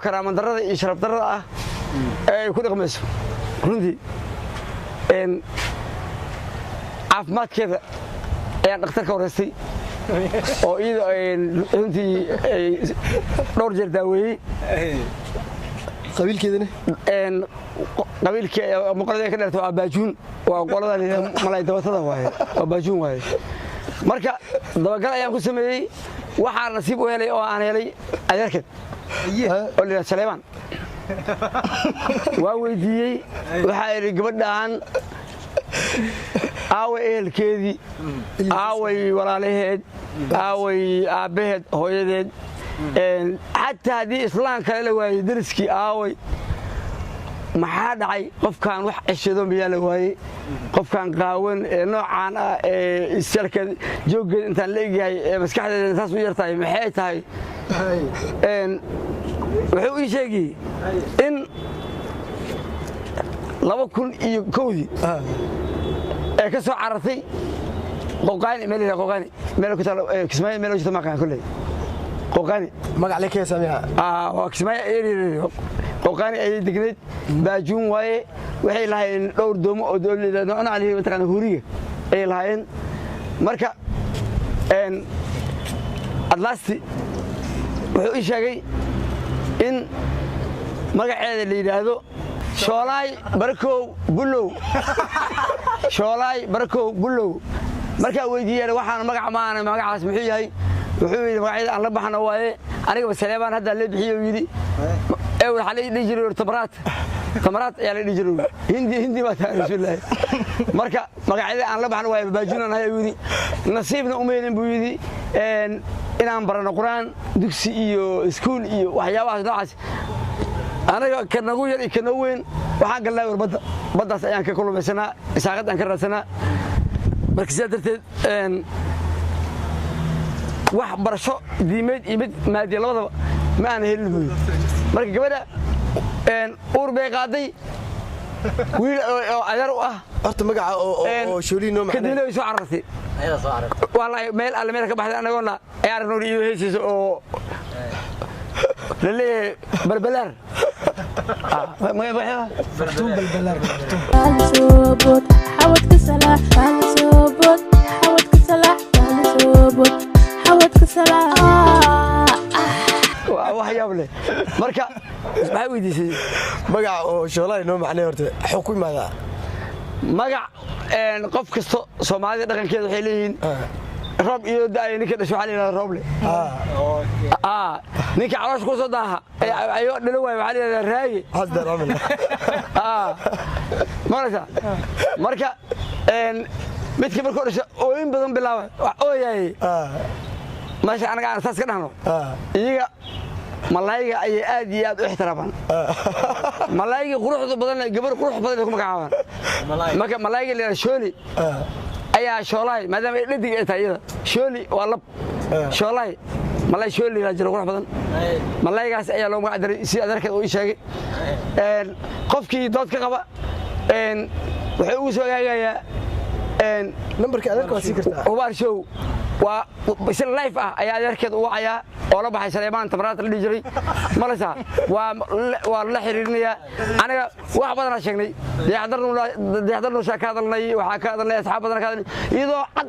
karaama darrada iyo sharaf darrada ah ee ku dhaqmayso runtii caafimaadkeeda ayaan dhakhtarka wareystay oo iyada runtii dhowr jeer daaweeyey qabiilkeedana qabiilkii muqalada ka dheerto waa baajuun waa qolada malay dabatada waaye waa baajuun waaye marka dabagal ayaan ku sameeyey waxaan nasiib u helay oo aan helay adeerkeed oo la yidhaha Saleemaan waa weydiiyey waxaa idhi gabadhaan aaway ehelkeedii aaway walaalaheed aaway aabbaheed hooyadeed xataa haddii islaan kale la waayey dariskii aaway maxaa dhacay qofkaan wax ceshado miyaa la waayey qofkaan qaawan ee noocaan ah ee isjarkeed jooggeed intaan la egyahay ee maskaxdeeda saas u yartahay maxay tahay wuxuu ii sheegay in 2001 ee ka soo carartay qoqaani meel qoqaani meel ku taal kismaayo meel wajta maqaan kulay qoqaani magac la kee sameeyaa waa kismaayo qoqaani ay degneed baajuun waaye waxay lahaayeen dhowr doomo oo dowladda noocna ali mataqaan huriga ay lahaayeen marka adlasti wuxuu ii sheegay in magaceeda la yiraahdo shoolay barkow bulow shoolay barkow bulow marka weydiiyay waxaan magac maana magacaas muxuu yahay wuxuu yiri magaceeda aan la baxno waaye aniga Saleemaan hadda la bixiyo yiri waxa la dhigi jiray tamaraat ayaa la dhigi jiray hindi ma tahay rasuullaahi marka magaceeda aan la baxno waaye baajuunan ayaa yiri nasiibna umeelin buu yiri inaan barano quraan dugsi iyo iskuul iyo waxyaabaha noocaas anaga kanagu yar iyo kanagu weyn waxaan galnay warbada badaas ayaan ka kulmaysanaa isaaqad aan ka raadsanaa marka sidaa darteed wax barasho diimeed iyo mid maadiya labadaba ma aan helin buuyi marka gabadha uur bay qaaday wiil oo adeer u ah horta magaca oo shooliino macna kadibna way soo carartay wallaahi meel alle meel ka baxday anagoona ayaa aragno iyo heesiisa oo للي بربلار ما يبغى فرتون بالبلار قال سوبوت حاولت كسلا قال سوبوت حاولت كسلا قال سوبوت حاولت كسلا waxyaab leh marka maxay weydiisay magac oo shoolay noo macnaa horta xukuumada magac qof kasto Soomaalida dhaqankeeda waxay leeyihiin roob iyo daay ninka dhasho xalina roob leh ninka calosh ku soo daaha ayo dhalo way waxa leeyahay raagi hadda raamil marka midka markuu dhasho oo in badan bilaabay oo yahay maasha anaga aan saas ka dhahno iyaga malayga ay aad iyo aad u ixtiraamaan malayga quruxda badan gabar qurux badan ku magacaabaan marka malayga la shooli ayaa shoolay maadaama ay dhadig ay tahay iyada shooli waa lab shoolay malay shooli la jiro qurux badan malaygaas ayaa loo magac daray si adeerkeed uu sheegay qofkii dood ka qaba wuxuu ugu soo gaagayaa numberka adeerka waa sii kartaa Ubar show waa bisal live ah ayaa adeerkeed u wacayaa oo la baxay Saleemaan tamaraat la dhijiray malasa waa la xiriirinayaa aniga wax badan aan sheegnay deexdarno shaakaadalnay waxa ka hadalnay asxaab badan ka hadalnay iyadoo cad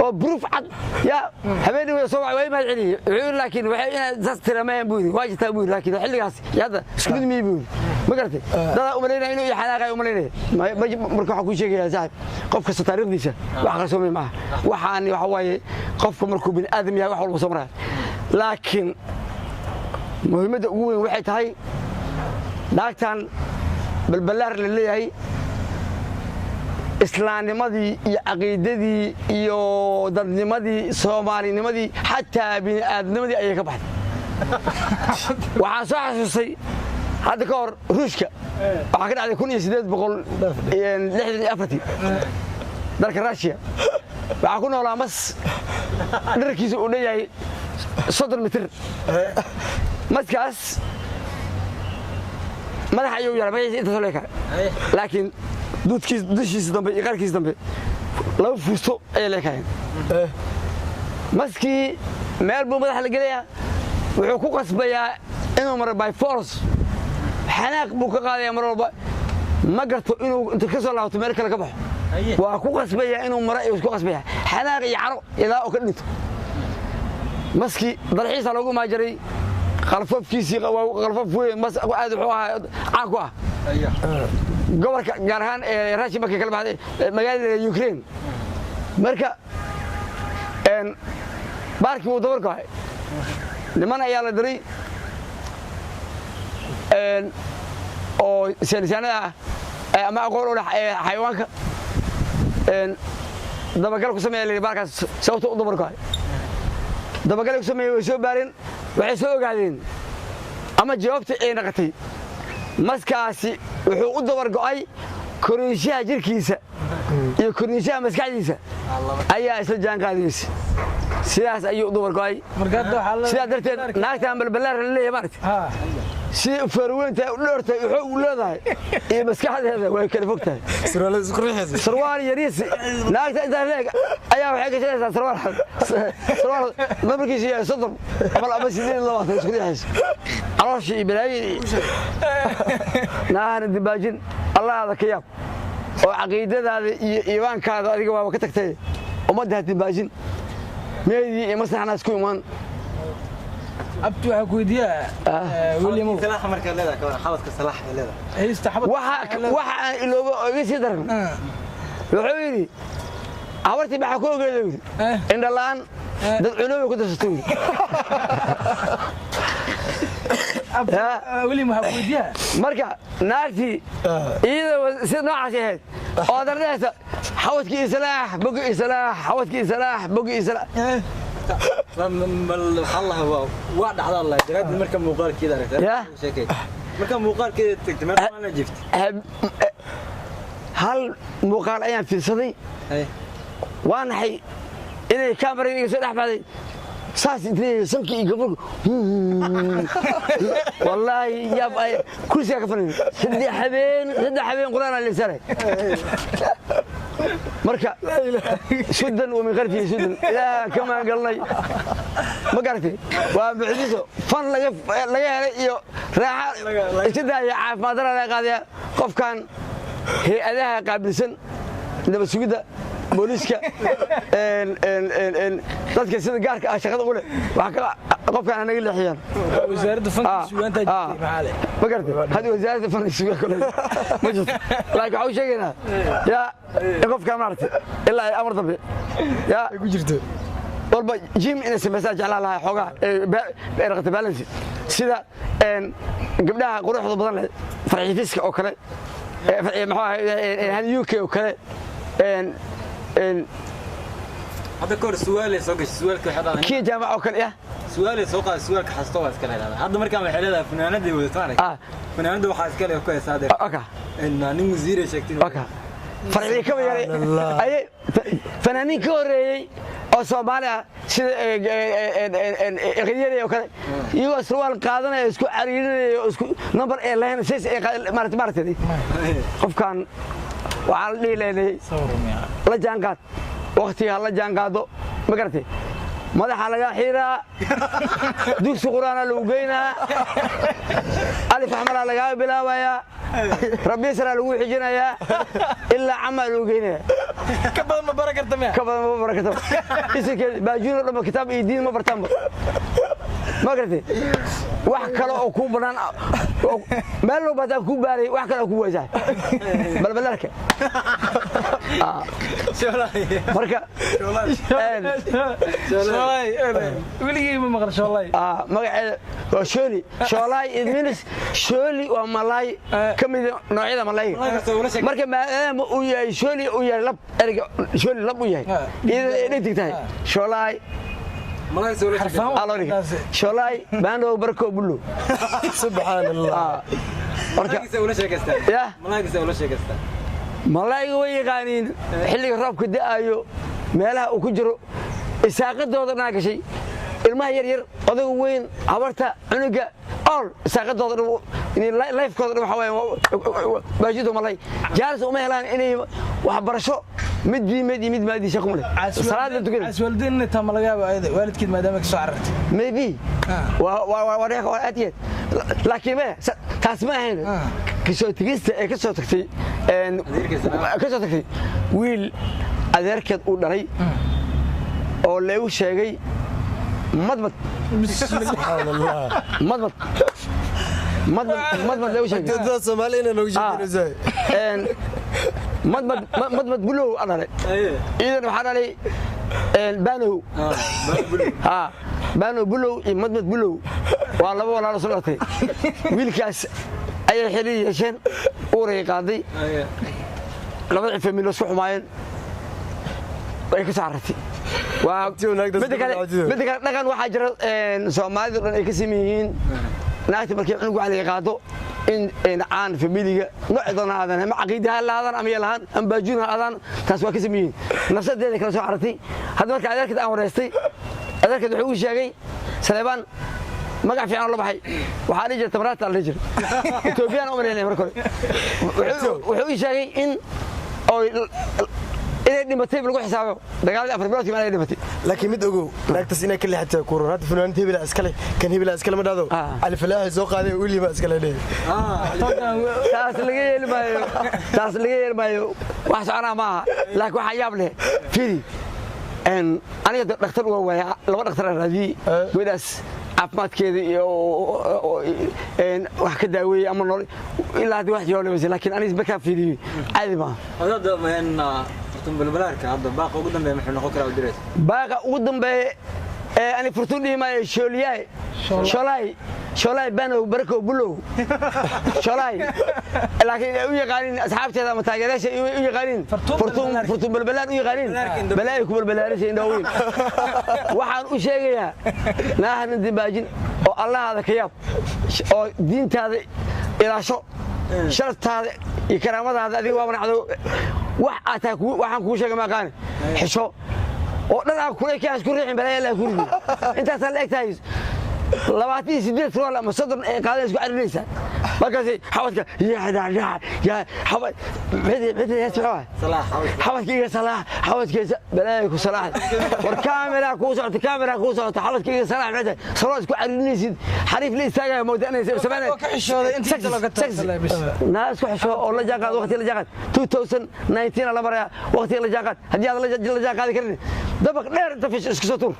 oo proof cad ya habeenii way soo way ma celiyo laakiin waxay inay sas tiramaan buudi waajibta buudi laakiin xilligaas yada isku mid mi buudi ma garatay dada u maleynaa inuu xanaaqay u maleynaa marka waxa ku sheegaya saaxib qof kasta taariikhdiisa wax qarsoomay ma waxaan waxa waaye qofku markuu bin aadam yahay wax walba soo maray laakiin muhiimadda ugu weyn waxay tahay naagtan balbalaar la leeyahay islaamnimadii iyo aqeedadii iyo dadnimadii Soomaalinimadii xataa bini'aadnimadii ayay ka baxday waxaan soo xasuustay hadda ka hor Ruushka waxa ka dhacday 1864 dalka Russia waxa ku noolaa mas dharkiisa uu leeyahay 30 mitir maskaas madax ayuu yaray magaciisa inta soo leeka laakiin dushiisa dambe iyo qarkiisa dambe laba fuusto ay leekayeen maskii meel buu madax la geliyaa wuxuu ku qasbayaa inuu maro by force xanaaq buu ka qaadaya mar walba ma garto inuu inta ka soo laabto meel kale ka baxo waa ku qasbaya inuu maro iyo isku qasbaya xanaaq iyo caro ilaa oo ka dhinto maski dalxiisa loogu maajaray qalfafkiisii qalfaf weyn mas aad wuxuu ahaa caan ku ah gobolka gaar ahaan ee Russia markay kala baxday magaalada Ukraine marka baarkii uu dabar go'ay niman ayaa la diray oo saynisyahannada ah ama aqoon u leh xayawaanka dabagal ku sameeyay baarkaas sababta u dabar go'ay dabagal ku sameeyay way soo baareen waxay soo ogaadeen ama jawaabta ay naqatay maskaasi wuxuu u dabar go'ay korinshaha jirkiisa iyo korinshaha maskaxdiisa ayaa isla jaan qaadaysa sidaas ayuu u dabar go'ay sidaa darteed naagtaan balbalaar la leeyahay maaragtay si farweynta u dhoortay wuxuu u leedahay iyo maskaxdeeda way kala fogtahay sarwaal yariis naagta inta leeg ayaa waxay ka shaqeysaa sarwaal markiisa yahay sodon ama sideen labaatan isku dhexaysa calooshii iyo balaayadii naahana dibaajin allahaada ka yaab oo caqiidadaada iyo iimaankaada adiga waaba ka tagtay ummadda dibaajin meedii iyo maslaxna isku imaan abtu waxa ku weydiiyaa William salax marka leedahay ka xabadka salax leedahay haysta xabad waxa ilooba iga sii daran wuxuu yiri hawartii waxa ku ogeeday indhalaan dad cunooba ku darsatay William waxa ku weydiiyaa marka naagtii iyadoo si noocaas ahayd oo dardeesa xawadkii salaax bogi salaax xawadkii salaax bogi salaax الله waa dhacda Allah jiraad marka muuqaalkeeda aragtay sheekay marka muuqaalkeeda tagtay marka ma jifti hal muuqaal ayaan fiirsaday waan hay inay kaamariga iga soo dhaxbaday saas intii sankii gabadhu wallahi yaab ay kursiga ka fadhiyo saddex habeen quraan la lisaray marka sudan wa min qarfi sudan ila kama galnay ma garatay waa bixdiso fan laga helay iyo raaxa isdaaya caafimaad darada qaadaya qofkan hay'adaha qaabilsan daba sugida booliska dadka sida gaarka ah shaqada u leh waxa qofkan anaga leexiyaan wasaaradda fanka suugaanta jirtay maxaale ma garatay hadii wasaaradda fanka suugaanta ma jirto laakiin waxa uu sheegaynaa ya qofkan maartay ilaa amar dambe ya ku jirto walba jim in SMS jeclaa lahaa xogaa ee raqta balance sida gabdhaha quruxda badan leh farxiiska oo kale maxaa UK oo kale هذا كور سؤال سوق السؤال كحدا كي جامعة أو كل سؤال سوق السؤال كحستوى اسكال هذا هذا مركب محلها فنانة دي وثاني فنانة دو حاسكال يوكل صادق أوكا إن نيم وزير شكتين أوكا فرعي كم يعني أي فنانين كوري أو سوماليا غيري أو كذا يو سؤال قادنا يسكو عريري يسكو نمبر إيرلاين سيس مارت دي قف كان وعلي لي لا جانقاد وقتها لا جانقادو ما قرتي مدح لغا خيرا دوس قرانا لو غينا الف احمر لغا بلاوايا ربي سرا لو خجينايا الا عمل لو غينا كبد ما بركه ما اسك باجور لما كتاب يدين ما برتام ما قرتي wax kale oo ku banaan meel loo badan ku baaray wax kale ku waysaa balbalarka marka weligii ma maqal shoolay magaceeda waa shooli shoolay idminis shooli waa malay kamid noocyada malayga marka maadaama uu yahay shooli uu yahay lab erga shooli lab uu yahay idin digtahay shoolay ملاي سوالف شولاي باندو بركو بلو سبحان الله ملاي سوالف شيكستا يا ملاي سوالف شيكستا ملاي way yaqaaniin xilliga roobka da'ayo meelaha uu ku jiro isaaqadooda gashay ilmaha yar yar odaga weyn habarta cunuga all isaaqadooda inay life kooda waxa weeyaan baajido malay jaaris uma helaan inay wax barasho mid diimeed iyo mid maadi shaqo male salaada tukan aswaldin inta ma laga yaabo ayda waalidkeed maadaama ka soo carartay maybe waa aadiyad laakiin ma taas ma ahayn kasoo tigista ee kasoo tagtay wiil adeerkeed uu dhalay oo leeyu sheegay madmad leeyu sheegay dad Soomaaliyeed lagu sheegay madmad bulow adalay idan waxa dhalay banow banow bulow iyo madmad bulow waa laba walaalo soo dhaltay wiilkaas ayay xiriir yeesheen uurey qaaday labada family isku xumaayeen way ka saartay waa mid kale dhaqan waxa jira Soomaalidu dhan ay ka sameeyeen naagta markay cunug wax la qaado in aan familiga noocdana aadan ma aqeedaha laadan ama yalahan am baajuuna aadan taas waa ka sameeyeen nafsadeeda kala soo cartay hadda marka adeerkada aan wareystay adeerkada wuxuu sheegay Saleebaan magac fiican la baxay waxa la jirta tabraata la jir Ethiopian oo mareelay markore wuxuu sheegay in inay dhimatay lagu xisaabo dagaalada afar bilood ma ay dhimatay laakiin mid ogow naagtaas inay ka leexatay kuuran hadda funaanada hebel iskale kan hebel iskale ma dhado alif ilaahi soo qaaday wiliba iskale taas laga yeelmaayo wax socona ma aha laakiin waxa yaab leh firi aniga dhakhtar waa waaya laba dhakhtar raadiyay wadaas caafimaadkeeda iyo wax ka daaweeyay ama nool ilaa wax yoolay laakiin aniga ma ka fiiriyay caadi ma balbalaarka hadda baaqa ugu dambeeya maxay noqon karaa direed baaqa ugu dambeeya ani furtun dhimaay sholay banow barko bulow sholay laakiin u yaqaanin asxaabteeda ama taageerayaasha u yaqaanin furtun balbalaar u yaqaanin balay ku balbalaarisay indhaweyn waxaan u sheegayaa naahan dibaajin oo Allahada ka yaab oo diintaada ilaasho sharaftaada iyo karaamadaada adiga waa wanacdo waxaan kuu sheegay ma qaan xisho oo dhan aan kulay kaas ku riixin balay la kurdi inta san leegtahay 28 rol ama sadr ee qaadayso isku carinaysa markaas xawadka ya xawad bidi yasmaa xawadkiga salaah xawadkiisa balay ku salaah war kaamera ku socota xawadkiga salaah bidi salaad isku carinaysid xariif la istaagay moodanaysa sameeyay ka xishooday inta laga tagay naas ku xisho oo la jaaqad waqti la jaaqad 2019 la maraa waqti la jaaqad hadii aad la jaaqad karin dabaq dheer inta fish isku soo tur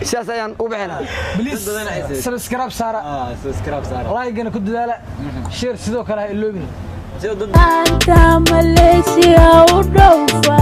siyaas ayaan u bixinaa please subscribe saara like ku dadaala share sidoo kale ha iloobin anta Malaysia u dhowfa